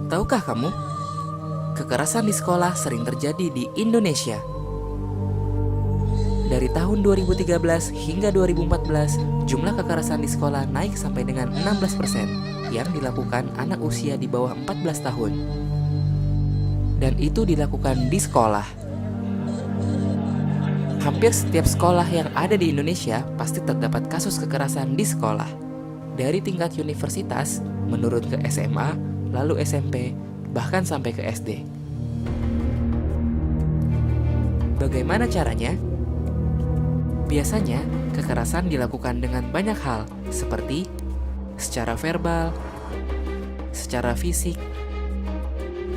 Tahukah kamu, kekerasan di sekolah sering terjadi di Indonesia. Dari tahun 2013 hingga 2014, jumlah kekerasan di sekolah naik sampai dengan 16% yang dilakukan anak usia di bawah 14 tahun. Dan itu dilakukan di sekolah. Hampir setiap sekolah yang ada di Indonesia pasti terdapat kasus kekerasan di sekolah. Dari tingkat universitas, menurun ke SMA, lalu SMP, bahkan sampai ke SD. Bagaimana caranya? Biasanya, kekerasan dilakukan dengan banyak hal, seperti secara verbal, secara fisik,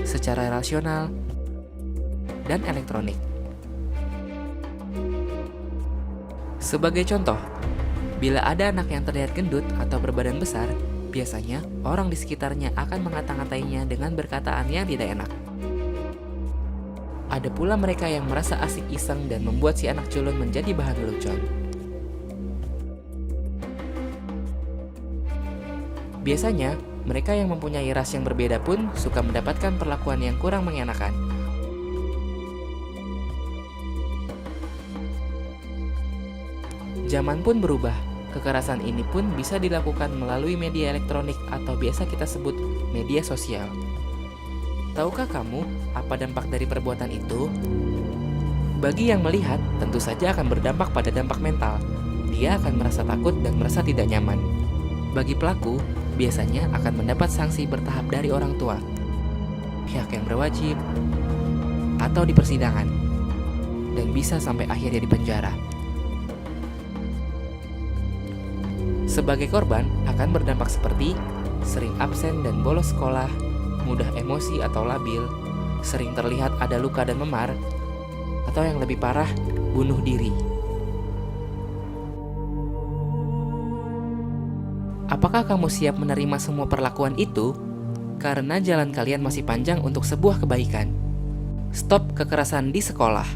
secara rasional, dan elektronik. Sebagai contoh, bila ada anak yang terlihat gendut atau berbadan besar, biasanya orang di sekitarnya akan mengata-ngatainya dengan berkataan yang tidak enak. Ada pula mereka yang merasa asik iseng dan membuat si anak culun menjadi bahan lelucon. Biasanya, mereka yang mempunyai ras yang berbeda pun suka mendapatkan perlakuan yang kurang mengenakan. Zaman pun berubah. Kekerasan ini pun bisa dilakukan melalui media elektronik atau biasa kita sebut media sosial. Tahukah kamu apa dampak dari perbuatan itu? Bagi yang melihat, tentu saja akan berdampak pada dampak mental. Dia akan merasa takut dan merasa tidak nyaman. Bagi pelaku, biasanya akan mendapat sanksi bertahap dari orang tua, pihak yang berwajib, atau di persidangan, dan bisa sampai akhirnya di penjara. Sebagai korban, akan berdampak seperti sering absen dan bolos sekolah, mudah emosi atau labil, sering terlihat ada luka dan memar, atau yang lebih parah, bunuh diri. Apakah kamu siap menerima semua perlakuan itu? Karena jalan kalian masih panjang untuk sebuah kebaikan. Stop kekerasan di sekolah.